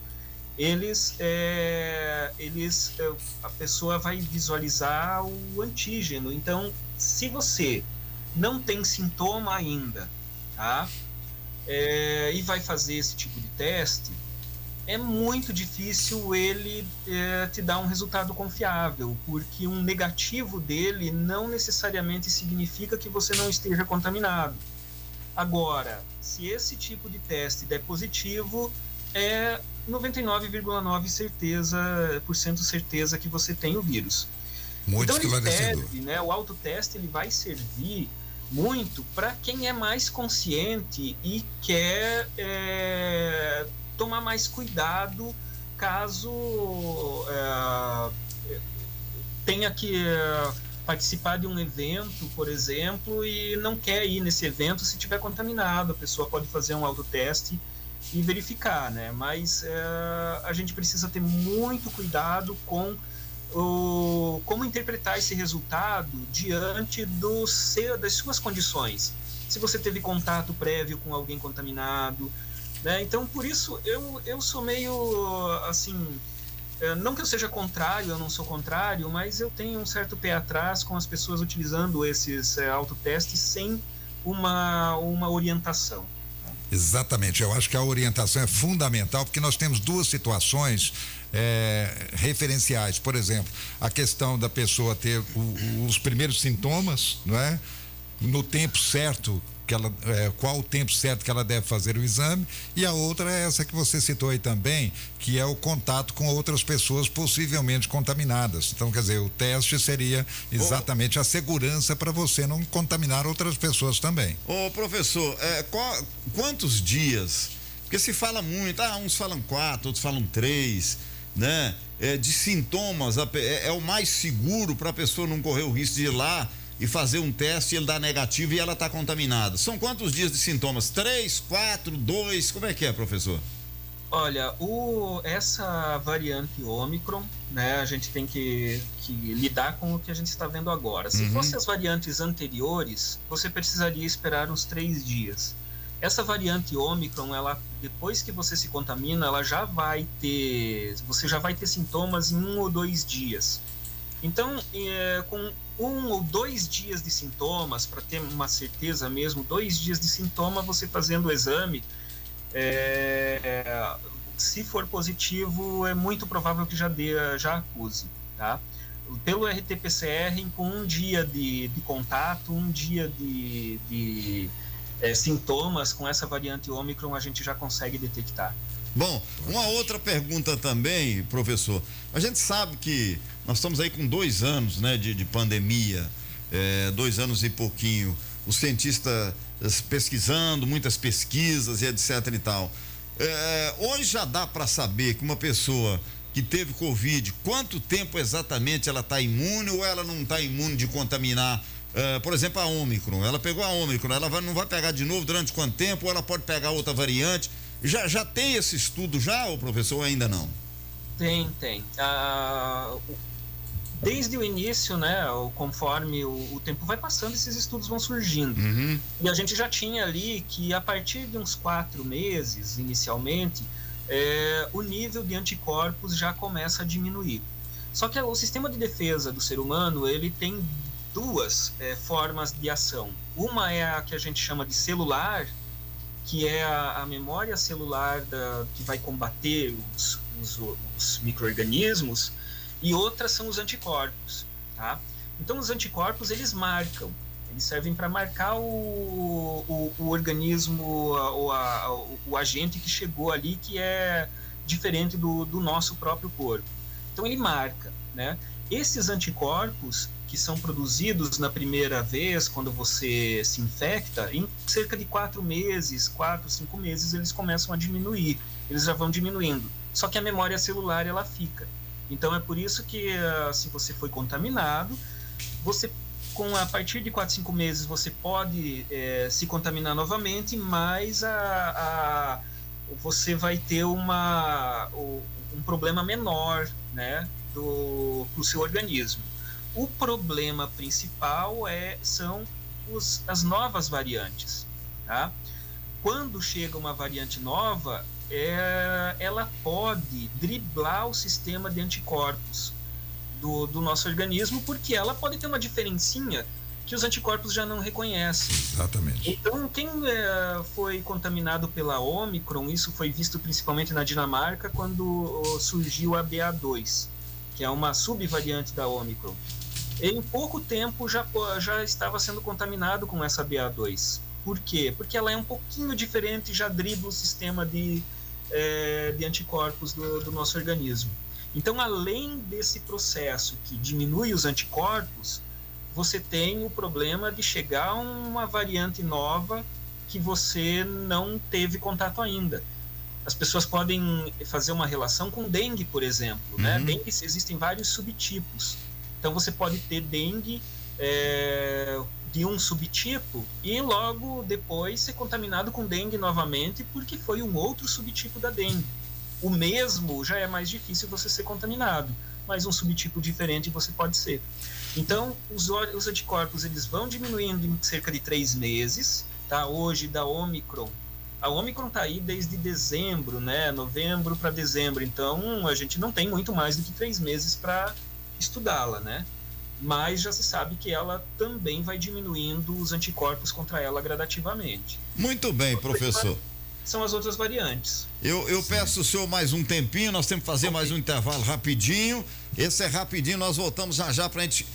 a pessoa vai visualizar o antígeno. Então, se você não tem sintoma ainda, tá? E vai fazer esse tipo de teste, é muito difícil ele te dar um resultado confiável, porque um negativo dele não necessariamente significa que você não esteja contaminado. Agora, se esse tipo de teste der positivo, é 99,9% certeza que você tem o vírus. Muito então, esclarecedor. né, o autoteste ele vai servir muito para quem é mais consciente e quer tomar mais cuidado caso tenha que participar de um evento, por exemplo, e não quer ir nesse evento se tiver contaminado. A pessoa pode fazer um autoteste e verificar, né? Mas a gente precisa ter muito cuidado com como interpretar esse resultado diante das suas condições. Se você teve contato prévio com alguém contaminado, né? Então, por isso, eu sou meio, assim, Não que eu seja contrário, eu não sou contrário, mas eu tenho um certo pé atrás com as pessoas utilizando esses autotestes sem uma orientação. Exatamente, eu acho que a orientação é fundamental, porque nós temos duas situações referenciais. Por exemplo, a questão da pessoa ter os primeiros sintomas, não é? No tempo certo, qual o tempo certo que ela deve fazer o exame, e a outra é essa que você citou aí também, que é o contato com outras pessoas possivelmente contaminadas. Então, quer dizer, o teste seria exatamente a segurança para você não contaminar outras pessoas também. Ô, professor, quantos dias? Porque se fala muito, uns falam 4, outros falam 3, né? De sintomas, é o mais seguro para a pessoa não correr o risco de ir lá e fazer um teste e ele dá negativo e ela está contaminada. São quantos dias de sintomas? 3, 4, 2, como é que é, professor? Olha, essa variante Ômicron, né, a gente tem que lidar com o que a gente está vendo agora. Se fossem as variantes anteriores, você precisaria esperar uns 3 dias. Essa variante Ômicron, depois que você se contamina, você já vai ter sintomas em 1 ou 2 dias. Então, com 1 ou 2 dias de sintomas, para ter uma certeza mesmo, 2 dias de sintoma, você fazendo o exame, se for positivo, é muito provável que já acuse, tá? Pelo RT-PCR, com 1 dia de contato, 1 dia de sintomas com essa variante Ômicron, a gente já consegue detectar. Bom, uma outra pergunta também, professor. A gente sabe que nós estamos aí com 2 anos, né, de pandemia, 2 anos e pouquinho. Os cientistas pesquisando, muitas pesquisas e etc e tal. Hoje já dá para saber que uma pessoa que teve Covid, quanto tempo exatamente ela está imune ou ela não está imune de contaminar? Por exemplo, a Ômicron. Ela pegou a Ômicron, ela não vai pegar de novo durante quanto tempo? Ou ela pode pegar outra variante? Já tem esse estudo já, ou professor, ainda não? Tem. Desde o início, né, conforme o tempo vai passando, esses estudos vão surgindo. E a gente já tinha ali que a partir de uns 4 meses, inicialmente, o nível de anticorpos já começa a diminuir. Só que o sistema de defesa do ser humano, ele tem 2 formas de ação. Uma é a que a gente chama de celular, que é a memória celular que vai combater os micro-organismos, e outras são os anticorpos, tá? Então, os anticorpos, eles servem para marcar o organismo, o agente que chegou ali, que é diferente do nosso próprio corpo. Então, ele marca, né? Esses anticorpos, que são produzidos na primeira vez, quando você se infecta, em cerca de 4 meses, 4, 5 meses, eles começam a diminuir, eles já vão diminuindo. Só que a memória celular, ela fica. Então, é por isso que, se você foi contaminado, a partir de 4, 5 meses, você pode se contaminar novamente, mas você vai ter um problema menor, né, pro seu organismo. O problema principal são as novas variantes, tá? Quando chega uma variante nova, ela pode driblar o sistema de anticorpos do nosso organismo, porque ela pode ter uma diferencinha que os anticorpos já não reconhecem. Exatamente. Então, quem foi contaminado pela Ômicron, isso foi visto principalmente na Dinamarca, quando surgiu a BA2, que é uma subvariante da Ômicron. Em pouco tempo já estava sendo contaminado com essa BA2. Por quê? Porque ela é um pouquinho diferente, já dribla o sistema de anticorpos do nosso organismo. Então, além desse processo que diminui os anticorpos, você tem o problema de chegar a uma variante nova que você não teve contato ainda. As pessoas podem fazer uma relação com dengue, por exemplo, né? Dengue, existem vários subtipos. Então, você pode ter dengue de um subtipo e logo depois ser contaminado com dengue novamente, porque foi um outro subtipo da dengue. O mesmo já é mais difícil você ser contaminado, mas um subtipo diferente você pode ser. Então, os anticorpos, eles vão diminuindo em cerca de 3 meses, tá? Hoje, da Ômicron, a Ômicron está aí desde dezembro, né? Novembro para dezembro, então a gente não tem muito mais do que 3 meses para estudá-la, né? Mas já se sabe que ela também vai diminuindo os anticorpos contra ela gradativamente. Muito bem, professor. São as outras variantes. Eu peço o senhor mais um tempinho, nós temos que fazer mais um intervalo rapidinho. Esse é rapidinho, nós voltamos já pra gente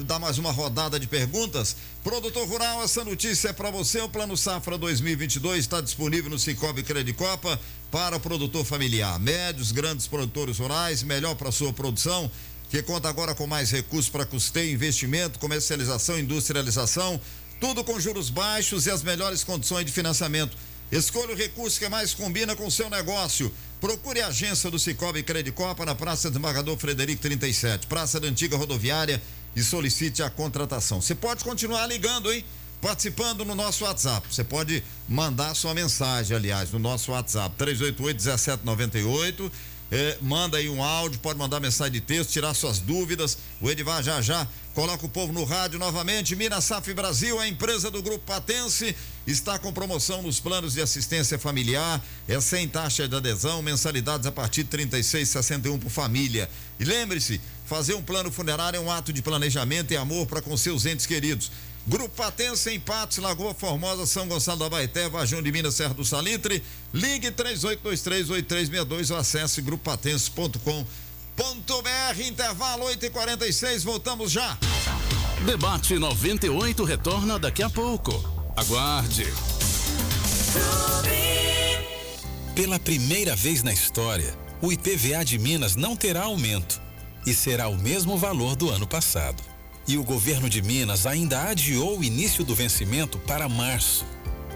dar mais uma rodada de perguntas. Produtor Rural, essa notícia é para você. O Plano Safra 2022 está disponível no Sicoob Credicopa para o produtor familiar. Médios, grandes produtores rurais, melhor para sua produção, que conta agora com mais recursos para custeio, investimento, comercialização, industrialização, tudo com juros baixos e as melhores condições de financiamento. Escolha o recurso que mais combina com o seu negócio. Procure a agência do Sicoob Credicopa na Praça Desembargador Frederico 37, Praça da Antiga Rodoviária, e solicite a contratação. Você pode continuar ligando, hein? Participando no nosso WhatsApp. Você pode mandar sua mensagem, aliás, no nosso WhatsApp, 388-1798. Manda aí um áudio, pode mandar mensagem de texto, tirar suas dúvidas. O Edivar já coloca o povo no rádio novamente. Minasaf Brasil, a empresa do Grupo Patense, está com promoção nos planos de assistência familiar, sem taxa de adesão, mensalidades a partir de R$ 36,61 por família. E lembre-se, fazer um plano funerário é um ato de planejamento e amor para com seus entes queridos. Grupo Patense em Patos, Lagoa Formosa, São Gonçalo da Abaeté, Varjão de Minas, Serra do Salitre. Ligue 3823-8362 ou acesse grupopatense.com.br. Intervalo 8h46, voltamos já. Debate 98 retorna daqui a pouco. Aguarde. Pela primeira vez na história, o IPVA de Minas não terá aumento e será o mesmo valor do ano passado. E o governo de Minas ainda adiou o início do vencimento para março.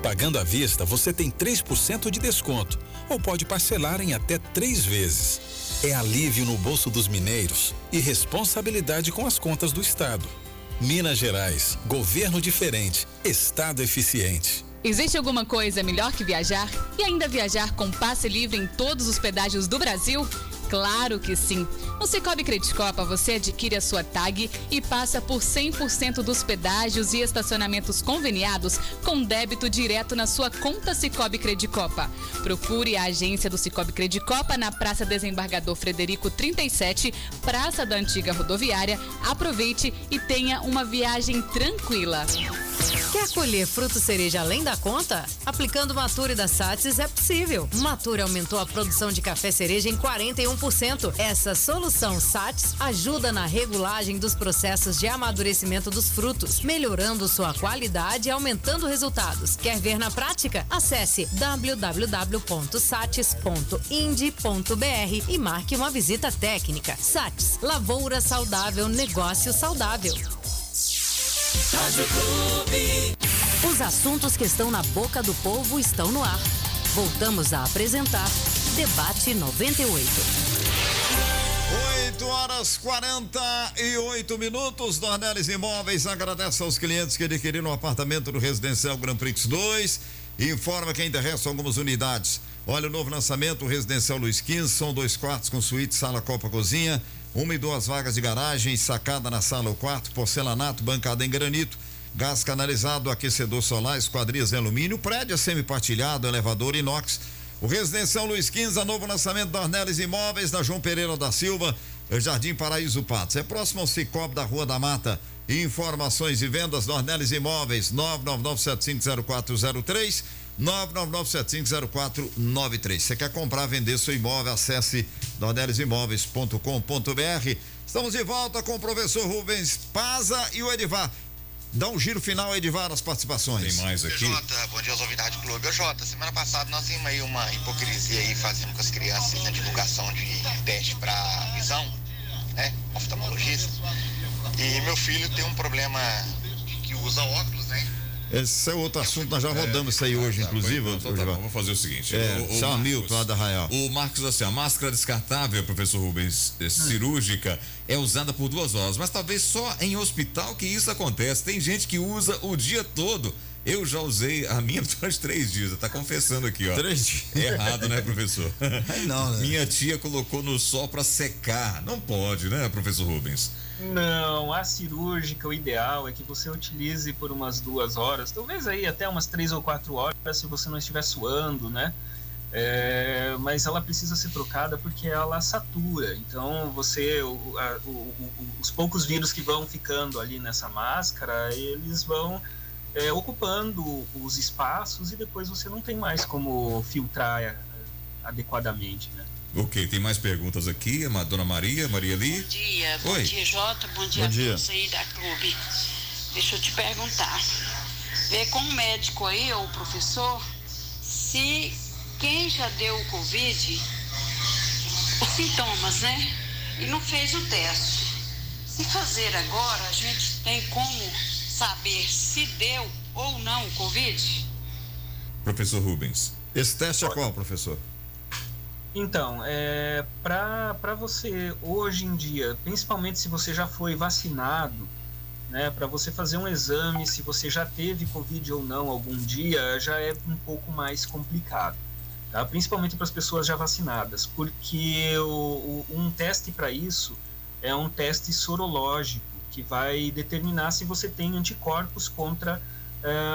Pagando à vista, você tem 3% de desconto ou pode parcelar em até 3 vezes. É alívio no bolso dos mineiros e responsabilidade com as contas do Estado. Minas Gerais, governo diferente, Estado eficiente. Existe alguma coisa melhor que viajar? E ainda viajar com passe livre em todos os pedágios do Brasil? Claro que sim! No Sicoob Credicopa você adquire a sua tag e passa por 100% dos pedágios e estacionamentos conveniados com débito direto na sua conta Sicoob Credicopa. Procure a agência do Sicoob Credicopa na Praça Desembargador Frederico 37, Praça da Antiga Rodoviária. Aproveite e tenha uma viagem tranquila. Quer colher fruto cereja além da conta? Aplicando Mature da Satis é possível. Mature aumentou a produção de café cereja em 41%. Essa solução Satis ajuda na regulagem dos processos de amadurecimento dos frutos, melhorando sua qualidade e aumentando resultados. Quer ver na prática? Acesse www.satis.ind.br e marque uma visita técnica. Satis, lavoura saudável, negócio saudável. Rádio Clube. Os assuntos que estão na boca do povo estão no ar. Voltamos a apresentar Debate 98. 8h48. Dornelis Imóveis agradece aos clientes que adquiriram um apartamento no Residencial Grand Prix 2 e informa que ainda restam algumas unidades. Olha o novo lançamento, o Residencial Luiz XV, são 2 quartos com suíte, sala, copa, cozinha, 1 e 2 vagas de garagem, sacada na sala ou quarto, porcelanato, bancada em granito, gás canalizado, aquecedor solar, esquadrias em alumínio, prédio semi-partilhado, elevador inox. O Residencial Luiz XV, novo lançamento da Dornelis Imóveis, da João Pereira da Silva, Jardim Paraíso Patos. É próximo ao Sicoob da Rua da Mata. Informações e vendas, Dornelis Imóveis, 999750403, 999750493. Você quer comprar, vender seu imóvel, acesse dornelisimóveis.com.br. Estamos de volta com o professor Rubens Paza e o Edivar. Dá um giro final, Edivar, nas participações. Tem mais aqui. Jota, bom dia aos ouvintes da Rádio Clube. Ô Jota, semana passada nós vimos aí uma hipocrisia aí fazendo com as crianças na divulgação de teste para visão, né? Oftalmologista. E meu filho tem um problema que usa óculos, né? Esse é outro assunto, nós já rodamos isso aí hoje, inclusive. Então tá bom, vamos fazer o seguinte. São Hamilton, lá da Arraial. O Marcos, assim, a máscara descartável, professor Rubens, cirúrgica, é usada por 2 horas, mas talvez só em hospital que isso acontece. Tem gente que usa o dia todo. Eu já usei a minha durante 3 dias. Tá confessando aqui, ó. 3 dias. Errado, né, professor? Não, né? Minha tia colocou no sol para secar. Não pode, né, professor Rubens? Não, a cirúrgica, o ideal é que você utilize por umas 2 horas, talvez aí até umas 3 ou 4 horas, se você não estiver suando, né? Mas ela precisa ser trocada porque ela satura. Então os poucos vírus que vão ficando ali nessa máscara, eles vão ocupando os espaços e depois você não tem mais como filtrar adequadamente, né? Ok, tem mais perguntas aqui, a dona Maria Lee. Bom dia, Jota, bom dia a todos aí da clube. Deixa eu te perguntar, vê com o médico aí, ou o professor, se quem já deu o Covid, os sintomas, né, e não fez o teste, se fazer agora, a gente tem como saber se deu ou não o Covid? Professor Rubens. Esse teste é qual, professor? Então, para você, hoje em dia, principalmente se você já foi vacinado, né, para você fazer um exame, se você já teve Covid ou não algum dia, já é um pouco mais complicado, tá? Principalmente para as pessoas já vacinadas, porque um teste para isso é um teste sorológico, que vai determinar se você tem anticorpos contra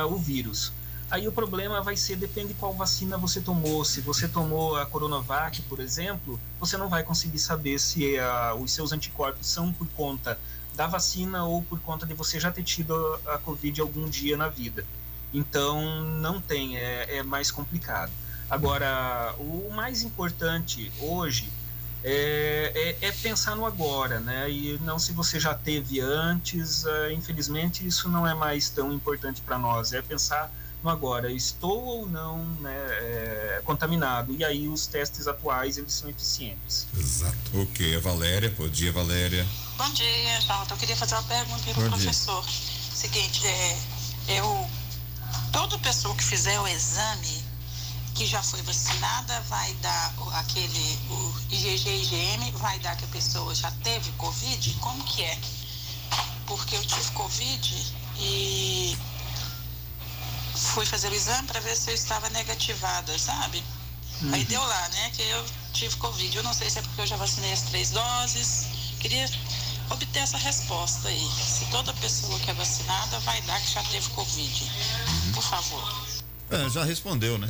o vírus. Aí o problema vai ser, depende qual vacina você tomou. Se você tomou a Coronavac, por exemplo, você não vai conseguir saber se os seus anticorpos são por conta da vacina ou por conta de você já ter tido a Covid algum dia na vida. Então, não tem, é mais complicado. Agora, o mais importante hoje é pensar no agora, né? E não se você já teve antes. Infelizmente, isso não é mais tão importante para nós. É pensar no agora, estou ou não, né, contaminado. E aí os testes atuais, eles são eficientes. Exato. Ok, a Valéria. Bom dia, Valéria. Bom dia, Jota. Eu queria fazer uma pergunta para o professor. Seguinte, toda pessoa que fizer o exame, que já foi vacinada, vai dar o IgG e IgM, vai dar que a pessoa já teve Covid? Como que é? Porque eu tive Covid e fui fazer o exame para ver se eu estava negativada, sabe? Aí deu lá, né, que eu tive Covid. Eu não sei se é porque eu já vacinei as 3 doses. Queria obter essa resposta aí. Se toda pessoa que é vacinada vai dar que já teve Covid. Por favor. Já respondeu, né?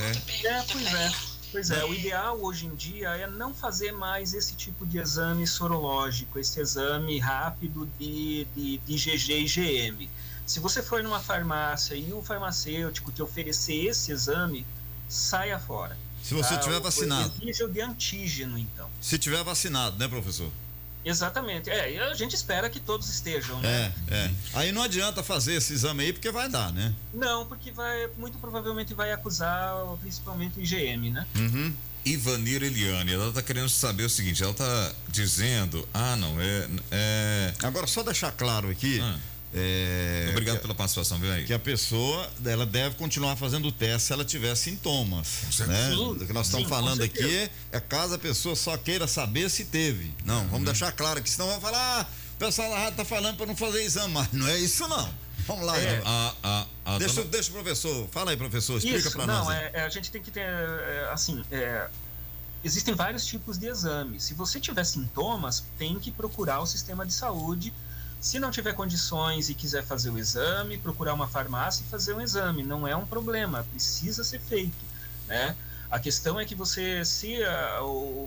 Pois é, o ideal hoje em dia é não fazer mais esse tipo de exame sorológico, esse exame rápido de IgG e IgM. Se você for numa farmácia e o farmacêutico te oferecer esse exame, saia fora. Se você tiver vacinado. Exige o de antígeno, então. Se tiver vacinado, né, professor? Exatamente. E a gente espera que todos estejam, né? Aí não adianta fazer esse exame aí, porque vai dar, né? Não, porque muito provavelmente vai acusar principalmente o IgM, né? Ivanir Eliane, ela tá querendo saber o seguinte, ela tá dizendo, Agora, só deixar claro aqui... Obrigado pela participação, viu aí? Que a pessoa, ela deve continuar fazendo o teste se ela tiver sintomas, né? O que nós estamos falando aqui é caso a pessoa só queira saber se teve. Não, vamos deixar claro que senão vai falar, o pessoal da rádio tá falando para não fazer exame, mas não é isso não. Vamos lá. Deixa o professor, fala aí, professor, explica para nós. A gente tem que ter, existem vários tipos de exames. Se você tiver sintomas, tem que procurar o sistema de saúde. Se não tiver condições e quiser fazer o exame, procurar uma farmácia e fazer um exame. Não é um problema, precisa ser feito, né? A questão é que você, se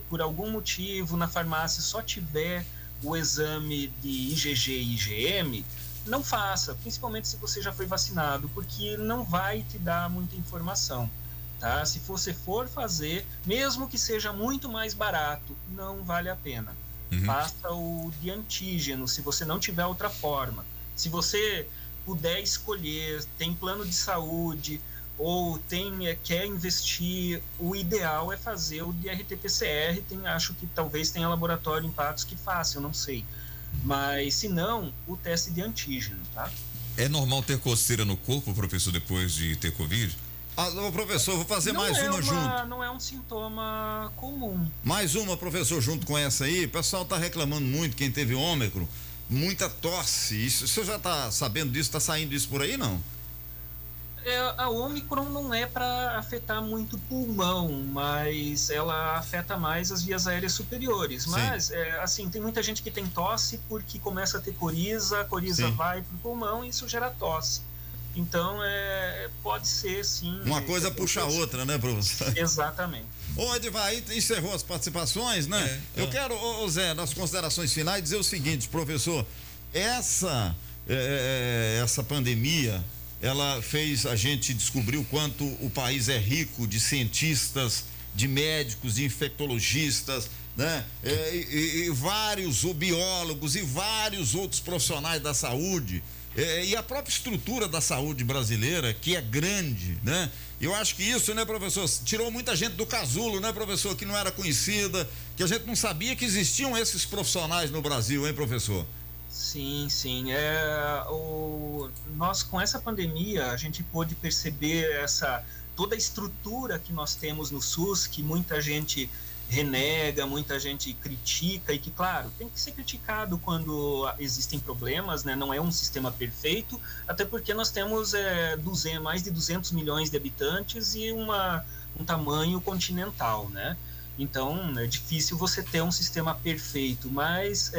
por algum motivo na farmácia só tiver o exame de IgG e IgM, não faça, principalmente se você já foi vacinado, porque não vai te dar muita informação, tá? Se você for fazer, mesmo que seja muito mais barato, não vale a pena. Faça o de antígeno, se você não tiver outra forma. Se você puder escolher, tem plano de saúde ou quer investir, o ideal é fazer o de RT-PCR. Acho que talvez tenha laboratório em Patos que faça, eu não sei. Mas se não, o teste de antígeno, tá? É normal ter coceira no corpo, professor, depois de ter Covid? Professor, vou fazer mais uma junto. Não é um sintoma comum. Mais uma, professor, junto com essa aí. O pessoal tá reclamando muito, quem teve Ômicron, muita tosse. O senhor já tá sabendo disso, tá saindo isso por aí, não? A Ômicron não é para afetar muito o pulmão, mas ela afeta mais as vias aéreas superiores. Sim. Mas, assim, tem muita gente que tem tosse porque começa a ter coriza, a coriza Sim. vai para o pulmão e isso gera tosse. Então, pode ser, sim. Uma coisa puxa a outra, né, professor? Exatamente. Ô, Edivar, aí encerrou as participações, né? Eu quero, Zé, nas considerações finais, dizer o seguinte, professor, essa pandemia, ela fez a gente descobrir o quanto o país é rico de cientistas, de médicos, de infectologistas, né? E vários biólogos e vários outros profissionais da saúde. E a própria estrutura da saúde brasileira, que é grande, né? Eu acho que isso, né, professor, tirou muita gente do casulo, né, professor, que não era conhecida, que a gente não sabia que existiam esses profissionais no Brasil, hein, professor? Sim. Nós, com essa pandemia, a gente pôde perceber toda a estrutura que nós temos no SUS, que muita gente renega, muita gente critica e que, claro, tem que ser criticado quando existem problemas, né? Não é um sistema perfeito, até porque nós temos mais de 200 milhões de habitantes e um tamanho continental, né? Então, é difícil você ter um sistema perfeito, mas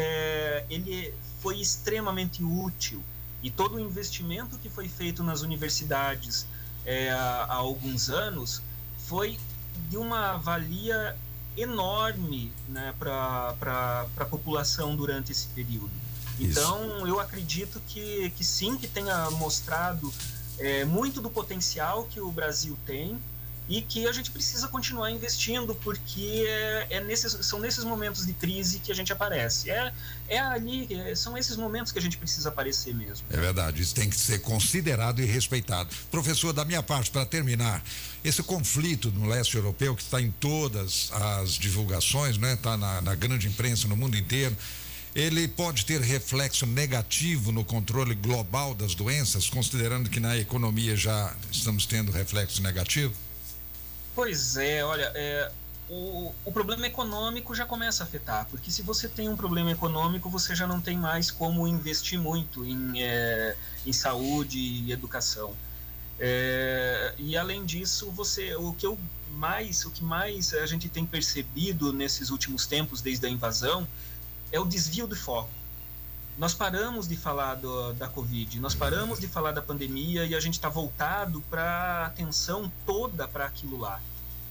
ele foi extremamente útil e todo o investimento que foi feito nas universidades há alguns anos foi de uma valia enorme, né, para a população durante esse período. Então, eu acredito que sim, que tenha mostrado muito do potencial que o Brasil tem e que a gente precisa continuar investindo, porque são nesses momentos de crise que a gente aparece. São esses momentos que a gente precisa aparecer mesmo. É verdade, isso tem que ser considerado e respeitado. Professor, da minha parte, para terminar, esse conflito no leste europeu, que está em todas as divulgações, né? Está na grande imprensa no mundo inteiro, ele pode ter reflexo negativo no controle global das doenças, considerando que na economia já estamos tendo reflexo negativo? Pois olha, o problema econômico já começa a afetar, porque se você tem um problema econômico, você já não tem mais como investir muito em saúde e educação. E além disso, o que mais a gente tem percebido nesses últimos tempos, desde a invasão, é o desvio do foco. Nós paramos de falar da Covid, nós paramos de falar da pandemia e a gente está voltado para a atenção toda para aquilo lá.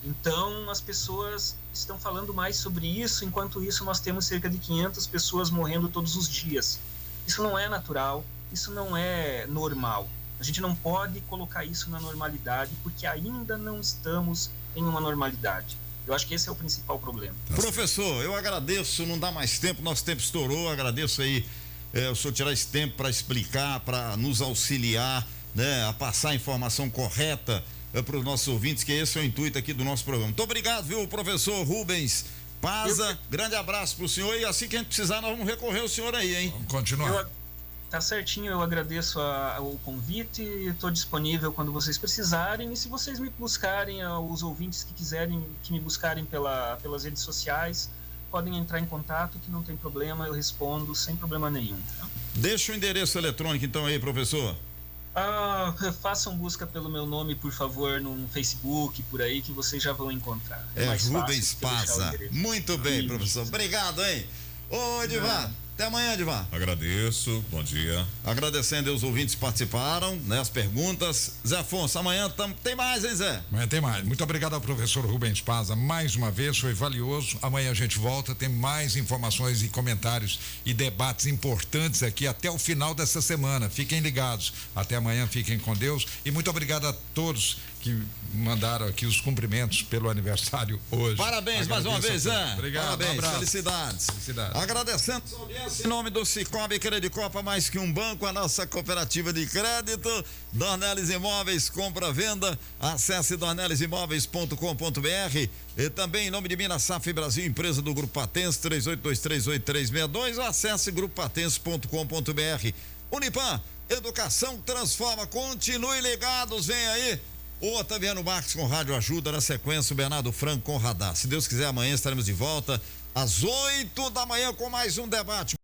Então, as pessoas estão falando mais sobre isso, enquanto isso nós temos cerca de 500 pessoas morrendo todos os dias. Isso não é natural, isso não é normal. A gente não pode colocar isso na normalidade, porque ainda não estamos em uma normalidade. Eu acho que esse é o principal problema. Professor, eu agradeço, não dá mais tempo, nosso tempo estourou, agradeço aí o senhor tirar esse tempo para explicar, para nos auxiliar, né, a passar a informação correta para os nossos ouvintes, que esse é o intuito aqui do nosso programa. Muito obrigado, viu, professor Rubens Paza, grande abraço para o senhor e assim que a gente precisar nós vamos recorrer ao senhor aí, hein? Vamos continuar. Tá certinho, eu agradeço o convite, estou disponível quando vocês precisarem, e se vocês me buscarem, os ouvintes que quiserem que me buscarem pelas redes sociais, podem entrar em contato, que não tem problema, eu respondo sem problema nenhum. Tá? Deixa o endereço eletrônico então aí, professor. Façam busca pelo meu nome, por favor, no Facebook, por aí, que vocês já vão encontrar. Rubens Paza. Muito bem, professor. Obrigado, hein? Ô, Edivar. Até amanhã, Edivar. Agradeço, bom dia. Agradecendo aos ouvintes que participaram, né? As perguntas. Zé Afonso, amanhã tem mais, hein, Zé? Amanhã tem mais. Muito obrigado ao professor Rubens Paza. Mais uma vez, foi valioso. Amanhã a gente volta, tem mais informações e comentários e debates importantes aqui até o final dessa semana. Fiquem ligados. Até amanhã, fiquem com Deus. E muito obrigado a todos que mandaram aqui os cumprimentos pelo aniversário hoje. Parabéns mais uma vez, Zé. Obrigado, parabéns, felicidades. Agradecendo a audiência em nome do Cicobi Credicopa, mais que um banco, a nossa cooperativa de crédito, Dornelles Imóveis, compra, venda, acesse dornellesimóveis.com.br e também em nome de Minas Safra Brasil, empresa do Grupo Patense, 38238362, ou acesse grupopatense.com.br. Unipam, educação transforma, continue ligados, vem aí o Otaviano Marques com Rádio Ajuda, na sequência o Bernardo Franco com Radar. Se Deus quiser, amanhã estaremos de volta às 8 da manhã com mais um debate.